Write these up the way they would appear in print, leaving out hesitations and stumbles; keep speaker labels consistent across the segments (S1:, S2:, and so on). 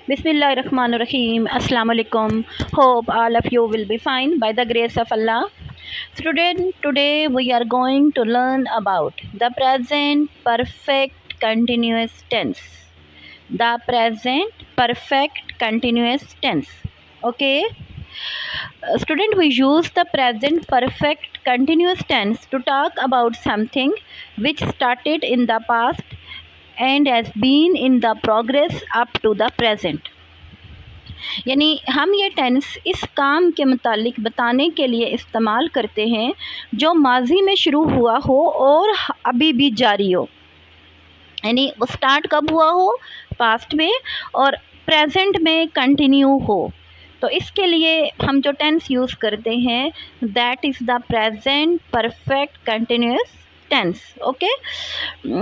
S1: Bismillahirrahmanirrahim. Assalamu alaikum. Hope all of you will be fine by the grace of Allah. Student, today we are going to learn about the present perfect continuous tense. The present perfect continuous tense. Okay. Student, we use the present perfect continuous tense to talk about something which started in the past and has been in the progress up to the present. यानी हम ये tense इस काम के मुतालिक बताने के लिए इस्तेमाल करते हैं जो माजी में शुरू हुआ हो और अभी भी जारी हो। यानी वो स्टार्ट कब हुआ हो, पास्ट में, और प्रेजेंट में कंटिन्यू हो। तो इसके लिए हम जो टेंस यूज़ करते हैं that is the present perfect continuous tense. Okay,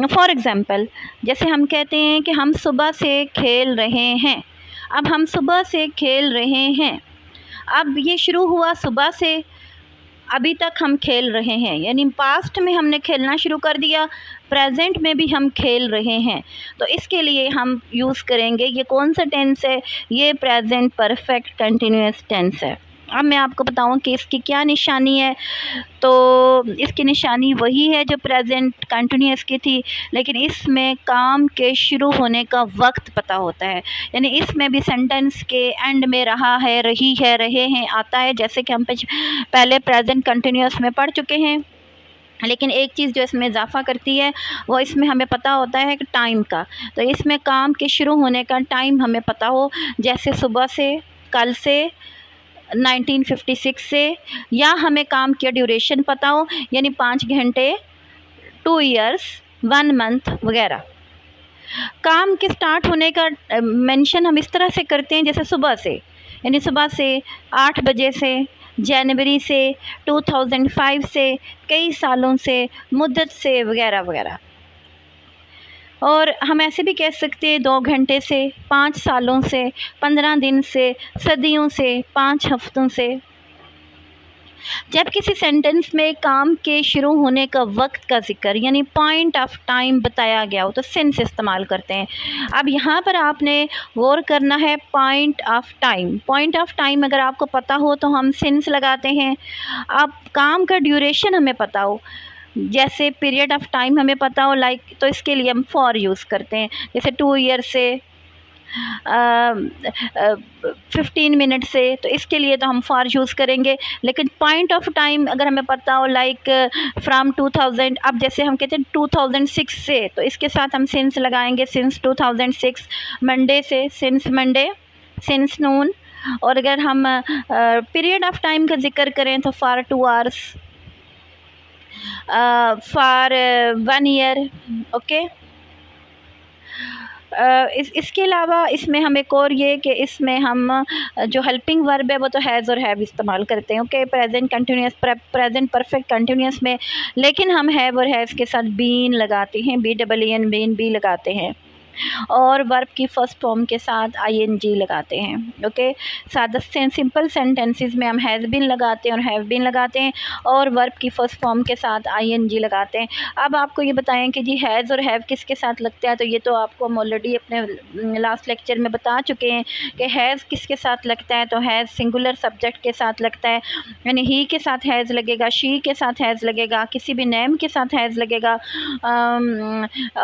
S1: for example जैसे हम कहते हैं कि हम सुबह से खेल रहे हैं। अब हम सुबह से खेल रहे हैं, अब ये शुरू हुआ सुबह से, अभी तक हम खेल रहे हैं, यानी पास्ट में हमने खेलना शुरू कर दिया, प्रेजेंट में भी हम खेल रहे हैं। तो इसके लिए हम यूज़ करेंगे, ये कौन सा टेंस है, ये प्रेजेंट परफेक्ट कंटिन्यूस टेंस है। अब मैं आपको बताऊं कि इसकी क्या निशानी है। तो इसकी निशानी वही है जो प्रेजेंट कंटिन्यूस की थी, लेकिन इसमें काम के शुरू होने का वक्त पता होता है। यानी इसमें भी सेंटेंस के एंड में रहा है, रही है, रहे हैं आता है, जैसे कि हम पहले प्रेजेंट कंटिन्यूस में पढ़ चुके हैं। लेकिन एक चीज़ जो इसमें इजाफा करती है वो इसमें हमें पता होता है कि टाइम का। तो इसमें काम के शुरू होने का टाइम हमें पता हो, जैसे सुबह से, कल से, 1956 से, या हमें काम की ड्यूरेशन पता हो, यानी 5 घंटे, 2 ईयर्स, 1 मंथ वगैरह। काम के स्टार्ट होने का मेंशन हम इस तरह से करते हैं जैसे सुबह से, यानी सुबह से 8 बजे से, जनवरी से, 2005 से, कई सालों से, मुद्दत से वगैरह वगैरह। और हम ऐसे भी कह सकते हैं 2 घंटे से, 5 सालों से, 15 दिन से, सदियों से, 5 हफ्तों से। जब किसी सेंटेंस में काम के शुरू होने का वक्त का जिक्र यानी पॉइंट ऑफ टाइम बताया गया हो तो सिंस इस्तेमाल करते हैं। अब यहाँ पर आपने गौर करना है point of time. Point of time अगर आपको पता हो तो हम सिंस लगाते हैं। अब काम का ड्यूरेशन हमें पता हो, जैसे पीरियड ऑफ टाइम हमें पता हो लाइक, तो इसके लिए हम फॉर यूज़ करते हैं, जैसे 2 ईयर से, 15 मिनट से, तो इसके लिए तो हम फॉर यूज़ करेंगे। लेकिन पॉइंट ऑफ टाइम अगर हमें पता हो लाइक फ्राम 2000, अब जैसे हम कहते हैं 2006 से, तो इसके साथ हम सिंस लगाएंगे, सिंस 2006। मंडे से, सिंस मंडे, सिंस नून। और अगर हम पीरियड ऑफ टाइम का जिक्र करें तो for 2 hours, for 1 year. Okay, इसके अलावा इसमें हम एक और ये कि इसमें हम जो हेल्पिंग वर्ब है वो तो हैज़ और हैव इस्तेमाल करते हैं। Okay, present continuous, present perfect continuous में, लेकिन हम हैव और हैज़ के साथ बीन लगाते हैं, BEEN, बीन भी लगाते हैं, और वर्ब की फर्स्ट फॉर्म के साथ ING लगाते हैं। ओके, सादा सिंपल सेंटेंसेस में हम हैज़ बीन लगाते हैं और हैव बीन लगाते हैं, और वर्ब की फर्स्ट फॉर्म के साथ ING लगाते हैं। अब आपको ये बताएं कि जी हैज़ और हैव किसके साथ लगता है, तो ये तो आपको हम ऑलरेडी अपने लास्ट लेक्चर में बता चुके हैं कि हैज़ किसके साथ लगता है। तो हैज़ सिंगुलर सब्जेक्ट के साथ लगता है, यानी ही के साथ हैज़ लगेगा, शी के साथ हैज़ लगेगा, किसी भी नेम के साथ हैज़ लगेगा,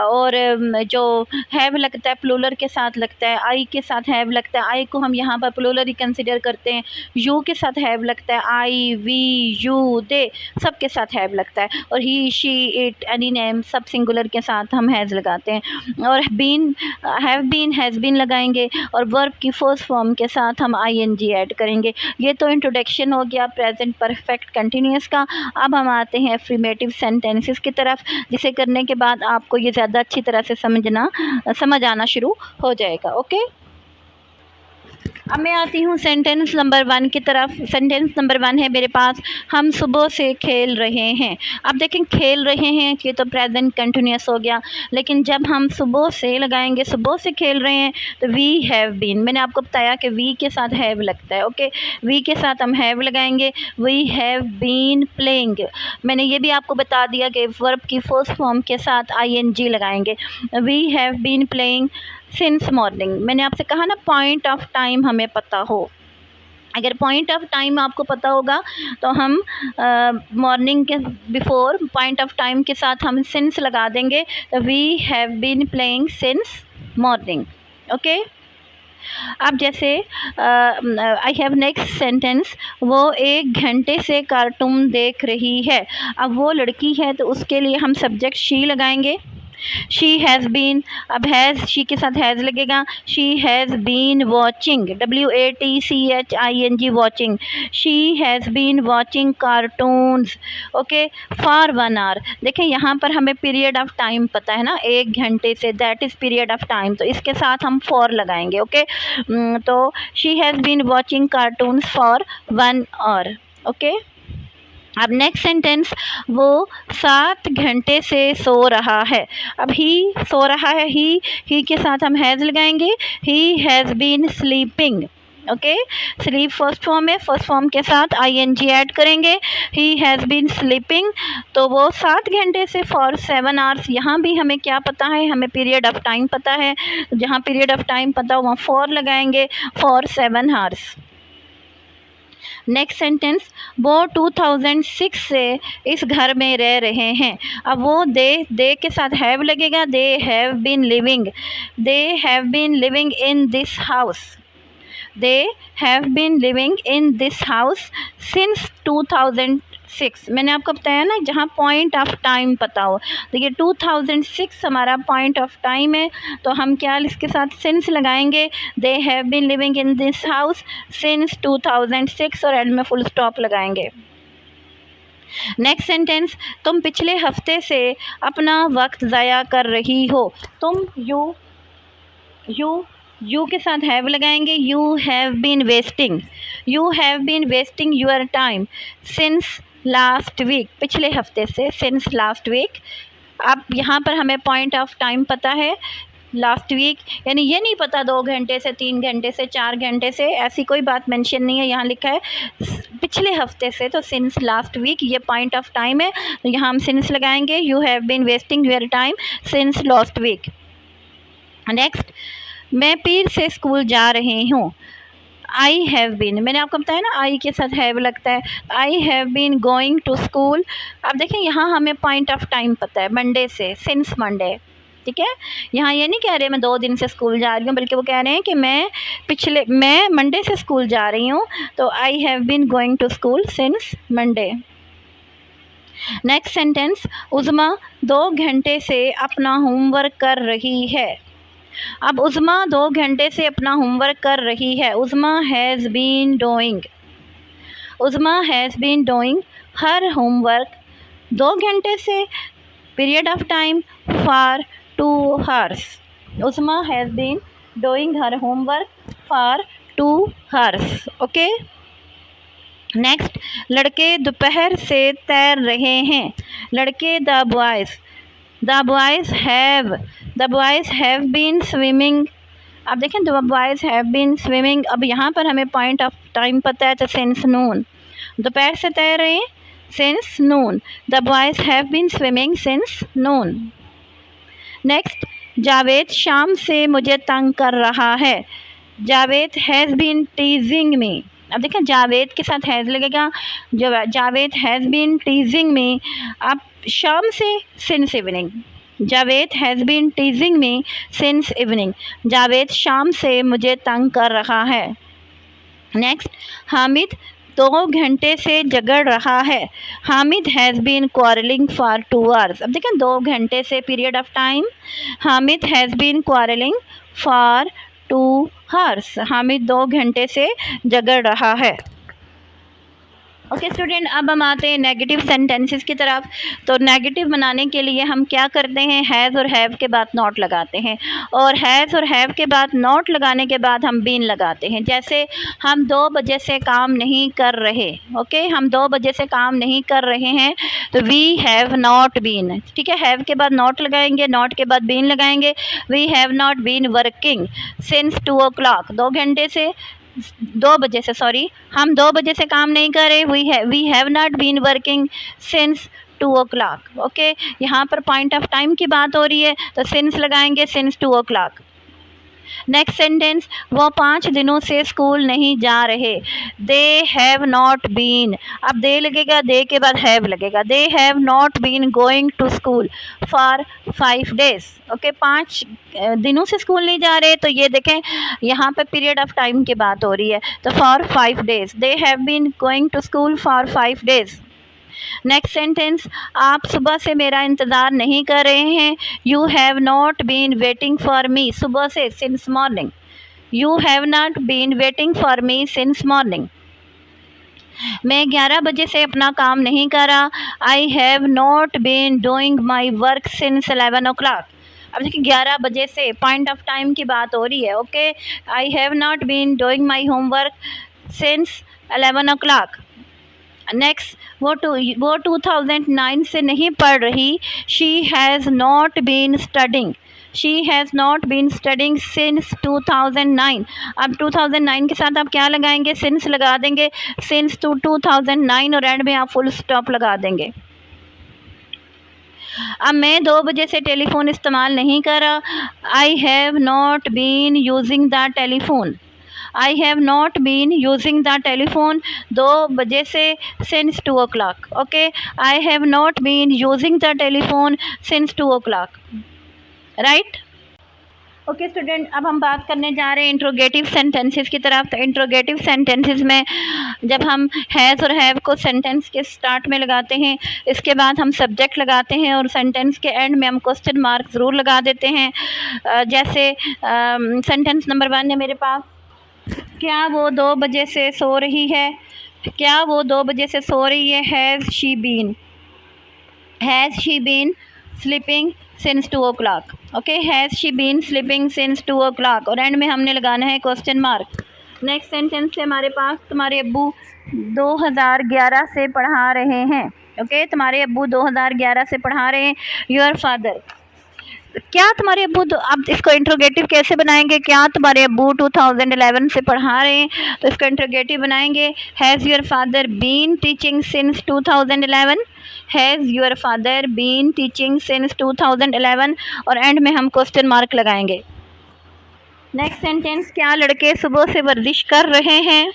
S1: और जो हैव लगता है प्लूरल के साथ लगता है, आई के साथ हैव लगता है, आई को हम यहाँ पर प्लूरल ही कंसिडर करते हैं। यू के साथ हैव लगता है, आई, वी, यू, दे, सब के साथ हैव लगता है। और he, she, it, any name, सब सिंगुलर के साथ हम हैज़ लगाते हैं। और been, have been, has been लगाएंगे, और वर्ब की फर्स्ट फॉर्म के साथ हम ING ऐड करेंगे। ये तो इंट्रोडक्शन हो गया प्रेजेंट परफेक्ट कंटिन्यूस का। अब हम आते हैं अफर्मेटिव सेंटेंसेस की तरफ, जिसे करने के बाद आपको ये ज़्यादा अच्छी तरह से समझ आना शुरू हो जाएगा। ओके, अब मैं आती हूँ सेंटेंस नंबर 1 की तरफ। सेंटेंस नंबर 1 है मेरे पास, हम सुबह से खेल रहे हैं। अब देखें, खेल रहे हैं कि तो प्रेजेंट कंटिन्यूस हो गया, लेकिन जब हम सुबह से लगाएंगे, सुबह से खेल रहे हैं, तो वी हैव बीन, मैंने आपको बताया कि वी के साथ हैव लगता है। ओके, वी के साथ हम हैव लगाएंगे, वी हैव बीन प्लेइंग। मैंने ये भी आपको बता दिया कि वर्ब की फर्स्ट फॉर्म के साथ ING लगाएंगे। We have been playing since morning. मैंने आपसे कहा ना पॉइंट ऑफ टाइम हमें पता हो, अगर पॉइंट ऑफ टाइम आपको पता होगा तो हम मॉर्निंग के बिफोर पॉइंट ऑफ टाइम के साथ हम सिंस लगा देंगे, तो we have been playing since morning. Okay, अब जैसे आई हैव नेक्स्ट सेंटेंस, वो 1 घंटे से कार्टून देख रही है। अब वो लड़की है तो उसके लिए हम सब्जेक्ट शी लगाएंगे। शी हैज़ बीन, अब हैज़ शी के साथ हैज़ लगेगा। She has been watching, WATCHING watching. She has been watching cartoons, okay, for 1 hour. देखें यहाँ पर हमें पीरियड ऑफ टाइम पता है ना, 1 घंटे से, that is period of time, तो इसके साथ हम फॉर लगाएंगे। ओके, तो she has been watching cartoons for 1 hour. Okay, अब नेक्स्ट सेंटेंस, वो 7 घंटे से सो रहा है। अब ही सो रहा है, ही के साथ हम हैज़ लगाएंगे। He has been sleeping. Okay, sleep first form है, फर्स्ट फॉर्म के साथ ING ऐड करेंगे। ही हैज़ बीन स्लीपिंग, तो वो 7 घंटे से फॉर 7 आवर्स। यहाँ भी हमें क्या पता है, हमें पीरियड ऑफ टाइम पता है, जहाँ पीरियड ऑफ टाइम पता हो वहाँ फॉर लगाएंगे, फॉर 7 आवर्स। नेक्स्ट सेंटेंस, वो 2006 से इस घर में रह रहे हैं। अब वो दे के साथ हैव लगेगा। They have been living in this house. They have been living in this house since 2006। मैंने आपको बताया ना, जहाँ पॉइंट ऑफ टाइम पता हो। देखिए 2006 हमारा पॉइंट ऑफ टाइम है, तो हम क्या इसके साथ सिंस लगाएंगे। They have been living in this house since 2006 और एंड में फुल स्टॉप लगाएंगे। नेक्स्ट सेंटेंस, तुम पिछले हफ्ते से अपना वक्त ज़ाया कर रही हो। तुम यू के साथ हैव लगाएंगे। You have been wasting your time since last week, पिछले हफ्ते से, सिंस लास्ट वीक। अब यहाँ पर हमें पॉइंट ऑफ टाइम पता है, लास्ट वीक, यानी ये नहीं पता 2 घंटे से, 3 घंटे से, 4 घंटे से, ऐसी कोई बात मेंशन नहीं है। यहाँ लिखा है पिछले हफ्ते से, तो सिंस लास्ट वीक ये पॉइंट ऑफ टाइम है, तो यहाँ हम सिंस लगाएंगे। You have been wasting your time since last week. Next, मैं पीर से स्कूल जा रही हूँ। आई हैव बीन, मैंने आपको बताया ना आई के साथ हैव लगता है। I have been going to school. अब देखें यहाँ हमें पॉइंट ऑफ टाइम पता है, मंडे से, सिंस मंडे। ठीक है, यहाँ ये नहीं कह रहे मैं 2 दिन से स्कूल जा रही हूँ, बल्कि वो कह रहे हैं कि मैं मंडे से स्कूल जा रही हूँ, तो I have been going to school since Monday. Next sentence, Uzma 2 घंटे से अपना होमवर्क कर रही है। अब उज़मा 2 घंटे से अपना होमवर्क कर रही है। Uzma has been doing her homework 2 घंटे से, period of time for 2 hours. Uzma has been doing her homework for 2 hours. Okay, next, लड़के दोपहर से तैर रहे हैं। लड़के the boys have been swimming. अब देखें the boys have been swimming. अब यहाँ पर हमें पॉइंट ऑफ टाइम पता है, तो सिंस नून, दोपहर से तैर रहे हैं since noon. The boys have been swimming since noon. Next, Javed शाम से मुझे तंग कर रहा है। Javed has been teasing me. अब देखें जावेद के साथ हैज़ लगेगा। Javed has been teasing me. अब शाम से since evening. Javed has been teasing me since evening. Javed शाम से मुझे तंग कर रहा है। नेक्स्ट, हामिद 2 घंटे से झगड़ रहा है। Hamid has been quarrelling for 2 hours. अब देखें 2 घंटे से, period of time. Hamid has been quarrelling for 2 hours. Hamid 2 घंटे से झगड़ रहा है। ओके स्टूडेंट, अब हम आते हैं नेगेटिव सेंटेंसेस की तरफ। तो नेगेटिव बनाने के लिए हम क्या करते हैं, हैज़ और हैव के बाद नॉट लगाते हैं, और हैज़ और हैव के बाद नॉट लगाने के बाद हम बीन लगाते हैं। जैसे हम 2 बजे से काम नहीं कर रहे। ओके, हम 2 बजे से काम नहीं कर रहे हैं, तो वी हैव नॉट बीन। ठीक है, हैव के बाद नॉट लगाएंगे, नॉट के बाद बीन लगाएंगे। We have not been working since 2 o'clock, 2 घंटे से, 2 बजे से, सॉरी, हम 2 बजे से काम नहीं कर रहे। We have not been working since 2 o'clock। Okay, यहाँ पर पॉइंट ऑफ टाइम की बात हो रही है, तो सिंस लगाएंगे, सिंस 2 o'clock। नेक्स्ट सेंटेंस, वो 5 दिनों से स्कूल नहीं जा रहे। दे हैव नॉट बीन, अब दे लगेगा, दे के बाद हैव लगेगा। They have not been going to school for 5 days. Okay, 5 दिनों से स्कूल नहीं जा रहे, तो ये देखें यहाँ पे पीरियड ऑफ टाइम की बात हो रही है, तो for 5 days. They have been going to school for 5 days. Next sentence, आप सुबह से मेरा इंतज़ार नहीं कर रहे हैं। You have not been waiting for me, सुबह से, since morning. You have not been waiting for me since morning. मैं 11 बजे से अपना काम नहीं करा। I have not been doing my work since 11 o'clock। अब देखिए 11 बजे से, पॉइंट ऑफ टाइम की बात हो रही है। Okay, I have not been doing my homework since 11 o'clock। Next, वो 2009 से नहीं पढ़ रही। She has not been studying, she has not been studying since 2009। अब 2009 के साथ आप क्या लगाएंगे, सिंस लगा देंगे, सिंस टू 2009, और एंड में आप फुल स्टॉप लगा देंगे। अब मैं 2 बजे से टेलीफोन इस्तेमाल नहीं करा। I have not been using the telephone. I have not been using the telephone 2 बजे से since 2 o'clock। Okay, I have not been using the telephone since 2 o'clock। Right. Okay student, अब हम बात करने जा रहे हैं इंट्रोगेटिव सेंटेंसेस की तरफ। तो इंट्रोगेटिव सेंटेंसेस में जब हम हैज़ और हैव को सेंटेंस के स्टार्ट में लगाते हैं, इसके बाद हम सब्जेक्ट लगाते हैं और सेंटेंस के एंड में हम क्वेश्चन मार्क ज़रूर लगा देते हैं। जैसे सेंटेंस नंबर 1 है मेरे पास, क्या वो 2 बजे से सो रही है। क्या वो 2 बजे से सो रही है। Has she been, has she been sleeping since 2 o'clock। Okay, has she been sleeping since 2 o'clock, और एंड में हमने लगाना है क्वेश्चन मार्क। नेक्स्ट सेंटेंस है हमारे पास, तुम्हारे अब्बू 2011 से पढ़ा रहे हैं। ओके, तुम्हारे अब्बू 2011 से पढ़ा रहे हैं। योर फादर, क्या तुम्हारे अब्बू, अब इसको इंट्रोगेटिव कैसे बनाएंगे, क्या तुम्हारे अब्बू 2011 से पढ़ा रहे हैं, तो इसको इंट्रोगेटिव बनाएंगे। Has your father been teaching since 2011। Has your father been teaching since 2011, और एंड में हम क्वेश्चन मार्क लगाएंगे। नेक्स्ट सेंटेंस, क्या लड़के सुबह से वर्जिश कर रहे हैं।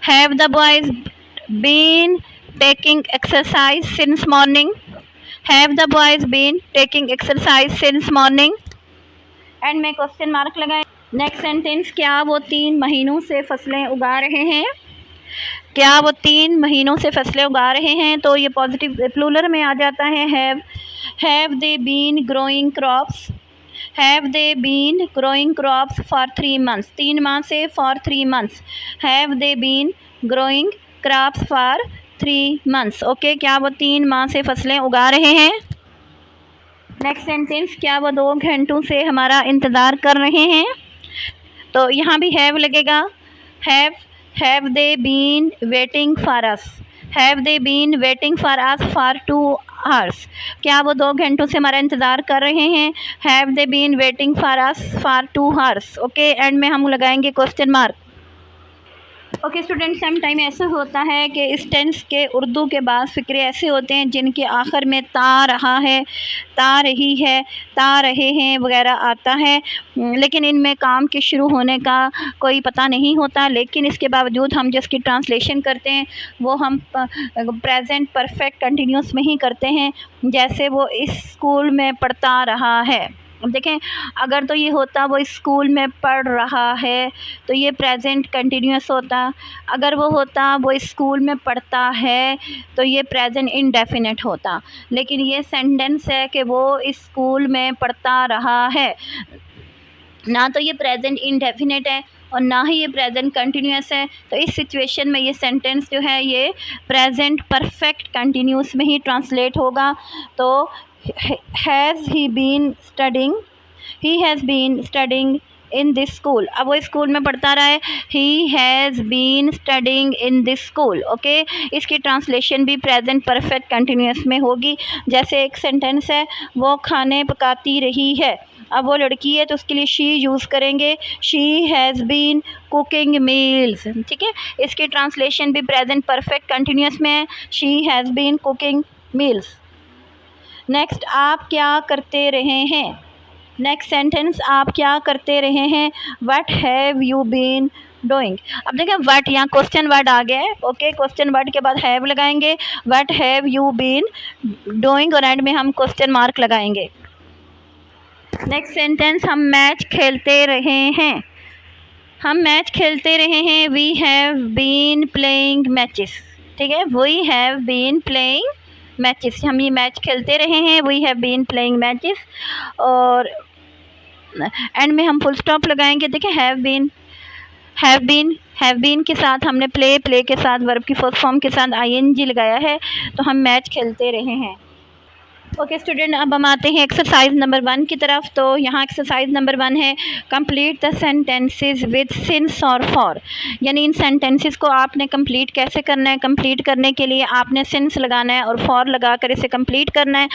S1: Have the boys been taking exercise since morning. Have the boys been taking exercise since morning, end में क्वेश्चन मार्क लगाएं। नेक्स्ट सेंटेंस, क्या वो 3 महीनों से फसलें उगा रहे हैं। क्या वो 3 महीनों से फसलें उगा रहे हैं, तो ये पॉजिटिव प्लूरल में आ जाता है। Have they been growing crops. Have they been growing crops for 3 months, 3 माह से, for 3 months। Have they been growing crops for 3 months। Okay, क्या वो 3 माह से फसलें उगा रहे हैं। नेक्स्ट सेंटेंस, क्या वो 2 घंटों से हमारा इंतज़ार कर रहे हैं, तो यहाँ भी हैव लगेगा। Have they been waiting for us. Have they been waiting for us for 2 hours। क्या वो 2 घंटों से हमारा इंतज़ार कर रहे हैं। Have they been waiting for us for 2 hours। ओके, एंड में हम लगाएंगे question mark. Okay student, some time ऐसा होता है कि इस टेंस के उर्दू के बाद फ़िक्रे ऐसे होते हैं जिनके आखिर में ता रहा है, ता रही है, ता रहे हैं वगैरह आता है, लेकिन इनमें काम के शुरू होने का कोई पता नहीं होता। लेकिन इसके बावजूद हम जिसकी ट्रांसलेशन करते हैं वो हम प्रेजेंट परफेक्ट कंटिन्यूस में ही करते हैं। जैसे वो इस स्कूल में पढ़ता रहा है। अब देखें, अगर तो ये होता वो स्कूल में पढ़ रहा है तो ये प्रेजेंट कंटिन्यूस होता। अगर वो होता वो स्कूल में पढ़ता है तो ये प्रेजेंट इंडेफिनिट होता। लेकिन ये सेंटेंस है कि वो स्कूल में पढ़ता रहा है, ना तो ये प्रेजेंट इंडेफिनिट है और ना ही ये प्रेजेंट कंटिन्यूस है। तो इस सिचुएशन में ये सेंटेंस जो है ये प्रेजेंट परफेक्ट कंटिन्यूस में ही ट्रांसलेट होगा। तो has he been studying, he has been studying in this school. अब वो स्कूल में पढ़ता रहा है, he has been studying in this school. Okay, इसकी ट्रांसलेशन भी प्रेजेंट परफेक्ट कंटिन्यूस में होगी। जैसे एक सेंटेंस है, वो खाने पकाती रही है। अब वो लड़की है तो उसके लिए शी यूज़ करेंगे, she has been cooking meals. ठीक है, इसकी ट्रांसलेशन भी प्रेजेंट परफेक्ट कंटिन्यूस में है, she has been cooking meals. Next, आप क्या करते रहे हैं। नेक्स्ट सेंटेंस, आप क्या करते रहे हैं, what have you been doing. अब देखें व्हाट, यहाँ क्वेश्चन वर्ड आ गया है। ओके, क्वेश्चन वर्ड के बाद हैव लगाएंगे, what have you been doing, और एंड में हम क्वेश्चन मार्क लगाएंगे। नेक्स्ट सेंटेंस, हम मैच खेलते रहे हैं। हम मैच खेलते रहे हैं, we have been playing matches. ठीक है, we have been playing matches, हम ये मैच खेलते रहे हैं, we have been playing matches, और एंड में हम फुल स्टॉप लगाएंगे। देखिए हैव बीन के साथ हमने प्ले के साथ वर्ब की फर्स्ट फॉर्म के साथ आईएनजी लगाया है, तो हम मैच खेलते रहे हैं। ओके स्टूडेंट, अब हम आते हैं एक्सरसाइज नंबर 1 की तरफ। तो यहाँ एक्सरसाइज नंबर 1 है, complete the sentences with since और फॉर। यानी इन सेंटेंसेस को आपने कंप्लीट कैसे करना है, कंप्लीट करने के लिए आपने सिंस लगाना है और फॉर लगाकर इसे कंप्लीट करना है।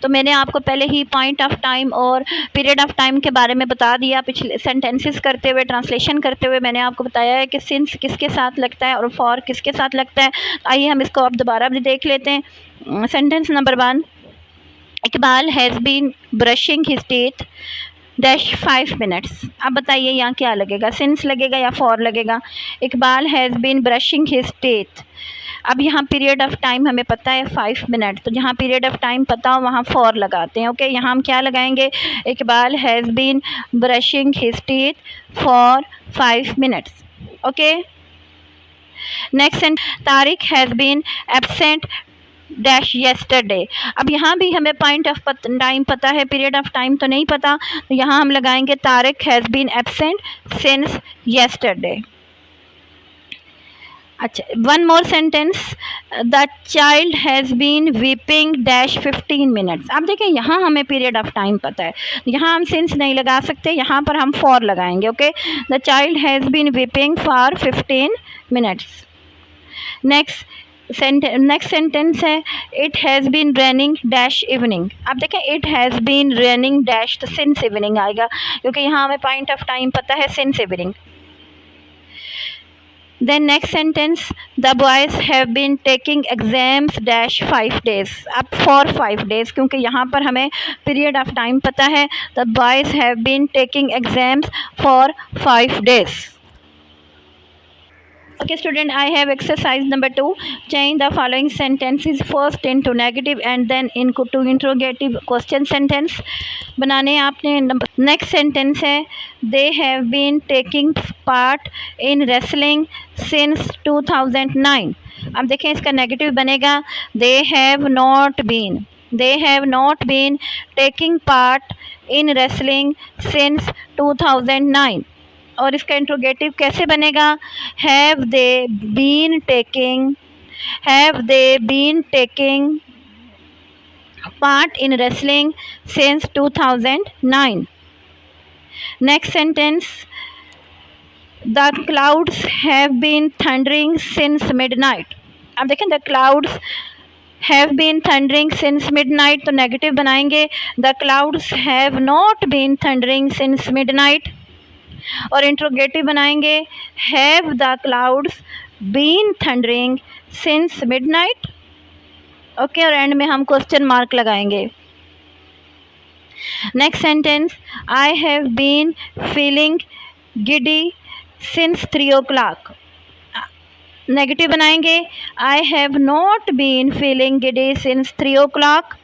S1: तो मैंने आपको पहले ही पॉइंट ऑफ टाइम और पीरियड ऑफ टाइम के बारे में बता दिया। पिछले सेंटेंसेस करते हुए, ट्रांसलेशन करते हुए मैंने आपको बताया है कि सिंस किसके साथ लगता है और फॉर किसके साथ लगता है। आइए हम इसको अब दोबारा भी देख लेते हैं। Sentence number 1, Iqbal has been brushing his teeth dash 5 minutes. अब बताइए यहाँ क्या लगेगा, सिंस लगेगा या फॉर लगेगा। Iqbal has been brushing his teeth. अब यहाँ पीरियड ऑफ टाइम हमें पता है 5 मिनट, तो जहाँ पीरियड ऑफ टाइम पता हो वहाँ फॉर लगाते हैं। ओके, यहाँ हम क्या लगाएंगे, Iqbal has been brushing his teeth for 5 minutes. Okay, next, Tariq has been absent dash yesterday. अब यहाँ भी हमें पॉइंट ऑफ टाइम पता है, पीरियड ऑफ टाइम तो नहीं पता, तो यहाँ हम लगाएंगे Tariq has been absent since yesterday. अच्छा, one more sentence, the child has been weeping dash 15 minutes. अब देखिए यहाँ हमें पीरियड ऑफ टाइम पता है, यहाँ हम सिंस नहीं लगा सकते, यहाँ पर हम फॉर लगाएंगे। Okay, the child has been weeping for 15 minutes. Next sentence है, it has been raining dash evening. अब देखें it has been raining dash, तो सिंस इवनिंग आएगा क्योंकि यहाँ हमें पॉइंट ऑफ टाइम पता है since evening. Then next sentence, the boys have been taking exams dash 5 days। अब फॉर 5 days क्योंकि यहाँ पर हमें पीरियड ऑफ टाइम पता है, the boys have been taking exams for 5 days। Okay student, I have exercise number 2. Change the following sentences first into negative and then into interrogative question sentence बनाने आपने। Next sentence है, they have been taking part in wrestling since 2009। अब देखें इसका negative बनेगा, they have not been taking part in wrestling since 2009। और इसका interrogative कैसे बनेगा, have they been taking part in wrestling since 2009। Next sentence, the clouds have been thundering since midnight. अब देखें the clouds have been thundering since midnight, तो negative बनाएंगे, the clouds have not been thundering since midnight. और interrogative बनाएंगे, have the clouds been thundering since midnight. Okay, और end में हम question mark लगाएंगे। Next sentence, I have been feeling giddy since 3 o'clock। Negative बनाएंगे, I have not been feeling giddy since 3 o'clock।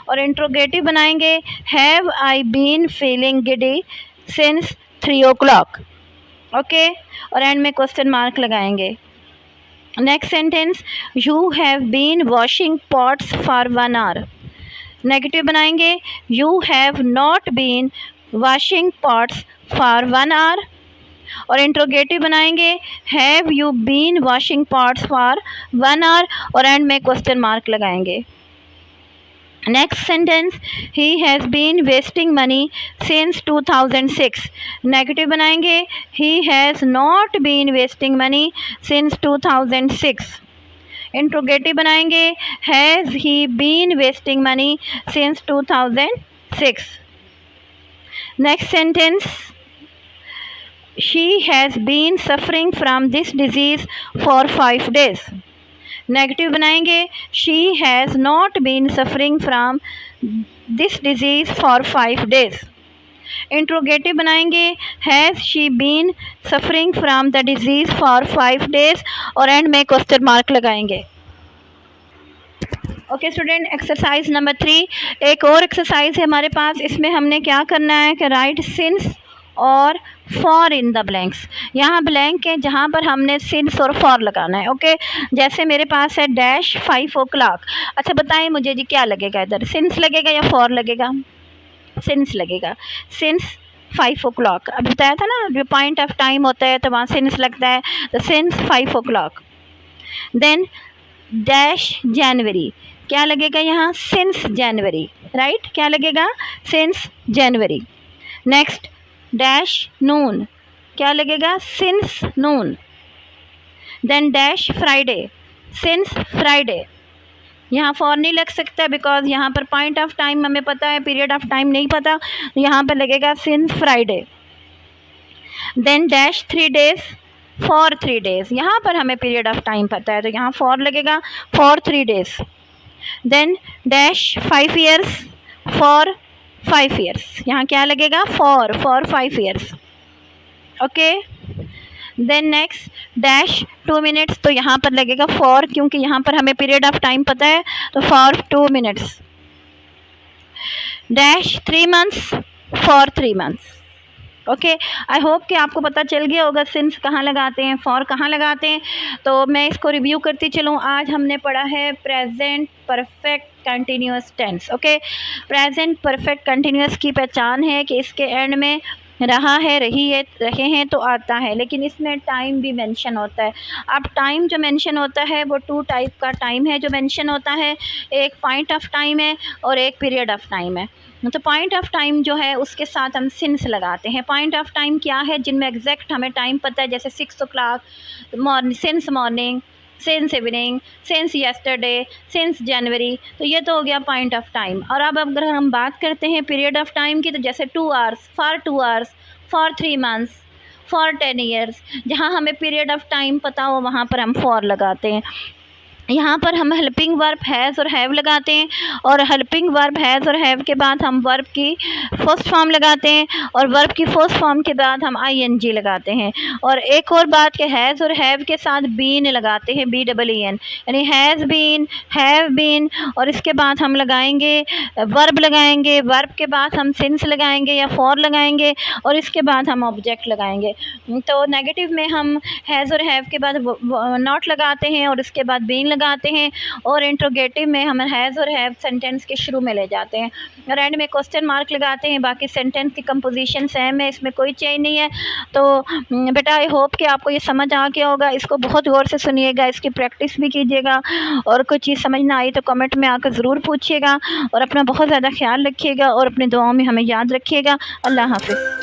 S1: और interrogative बनाएंगे, have I been feeling giddy since 3 o'clock। Okay, और end में question mark लगाएंगे। Next sentence, you have been washing pots for 1 hour। Negative बनाएंगे, you have not been washing pots for 1 hour। और interrogative बनाएंगे, have you been washing pots for 1 hour। और end में question mark लगाएंगे। Next sentence, he has been wasting money since 2006। Negative बनाएंगे, he has not been wasting money since 2006। Interrogative बनाएंगे, has he been wasting money since 2006। Next sentence, she has been suffering from this disease for 5 days। Negative बनाएंगे, she has not been suffering from this disease for 5 days। Interrogative बनाएंगे, has she been suffering from the disease for 5 days, और end में question mark लगाएंगे। Okay student, exercise number 3, एक और exercise है हमारे पास। इसमें हमने क्या करना है कि राइट सिंस और फॉर इन द ब्लैंक्स। यहाँ ब्लैंक है जहाँ पर हमने सिंस और फॉर लगाना है। ओके, जैसे मेरे पास है डैश 5 o'clock। अच्छा बताएं मुझे जी क्या लगेगा इधर, सिंस लगेगा या फॉर लगेगा? सिंस लगेगा। सिंस 5 o'clock, अभी बताया था ना, जो पॉइंट ऑफ टाइम होता है तो वहाँ सिंस लगता है, तो सिंस 5 o'clock। देन डैश जनवरी, क्या लगेगा यहाँ? सिंस जनवरी, राइट, क्या लगेगा? Since January. Next dash noon, क्या लगेगा? Since noon. Then dash Friday, since Friday. यहाँ फॉर नहीं लग सकता बिकॉज यहाँ पर पॉइंट ऑफ टाइम हमें पता है, पीरियड ऑफ टाइम नहीं पता, यहाँ पर लगेगा since Friday. Then dash 3 days, for 3 days, यहाँ पर हमें पीरियड ऑफ टाइम पता है तो यहाँ फॉर लगेगा, for 3 days। Then dash 5 years, for 5 years, यहाँ क्या लगेगा? For 5 years। Okay, then next dash 2 minutes, तो यहाँ पर लगेगा फॉर, क्योंकि यहाँ पर हमें पीरियड ऑफ टाइम पता है तो for 2 minutes। Dash 3 months, for 3 months। Okay, I hope कि आपको पता चल गया होगा सिंस कहाँ लगाते हैं, फॉर कहाँ लगाते हैं। तो मैं इसको रिव्यू करती चलूँ। आज हमने पढ़ा है present perfect continuous tense. Okay, present perfect continuous की पहचान है कि इसके एंड में रहा है, रही है, रहे हैं तो आता है, लेकिन इसमें टाइम भी मेंशन होता है। अब टाइम जो मेंशन होता है वो 2 टाइप का टाइम है जो मेंशन होता है, एक पॉइंट ऑफ टाइम है और एक पीरियड ऑफ टाइम है। तो पॉइंट ऑफ टाइम जो है उसके साथ हम सिंस लगाते हैं। पॉइंट ऑफ टाइम क्या है? जिनमें एग्जैक्ट हमें टाइम पता है, जैसे 6 o'clock, morning, since morning, since evening, since yesterday, since January, तो ये तो हो गया पॉइंट ऑफ टाइम। और अब अगर हम बात करते हैं पीरियड ऑफ टाइम की, तो जैसे 2 hours, for 2 hours, for 3 months, for 10 years, जहाँ हमें पीरियड ऑफ टाइम पता हो वहाँ पर हम फॉर लगाते हैं। यहाँ पर हम हेल्पिंग वर्ब हैज़ और हैव लगाते हैं, और हेल्पिंग वर्ब हैज़ और हैव के बाद हम वर्ब की फर्स्ट फॉर्म लगाते हैं, और वर्ब की फर्स्ट फॉर्म के बाद हम ing लगाते हैं। और एक और बात कि हैज़ और हैव के साथ बीन लगाते हैं, BEEN, यानी हैज़ बीन, हैव बीन, और इसके बाद हम लगाएंगे वर्ब लगाएंगे, वर्ब के बाद हम सिंस लगाएंगे या फॉर लगाएंगे, और इसके बाद हम ऑब्जेक्ट लगाएंगे। तो नेगेटिव में हम हैज़ और हैव के बाद नॉट लगाते हैं और इसके बाद बीन लगाते हैं, और इंट्रोगेटिव में हम हैज़ और हैव सेंटेंस के शुरू में ले जाते हैं, और एंड में क्वेश्चन मार्क लगाते हैं। बाकी सेंटेंस की कंपोजिशन सेम है, इसमें कोई चेंज नहीं है। तो बेटा आई होप कि आपको ये समझ आ गया होगा। इसको बहुत गौर से सुनिएगा, इसकी प्रैक्टिस भी कीजिएगा, और कोई चीज़ समझ ना आई तो कमेंट में आकर ज़रूर पूछिएगा, और अपना बहुत ज़्यादा ख्याल रखिएगा और अपनी दुआओं में हमें याद रखिएगा। अल्लाह हाफ़िज़।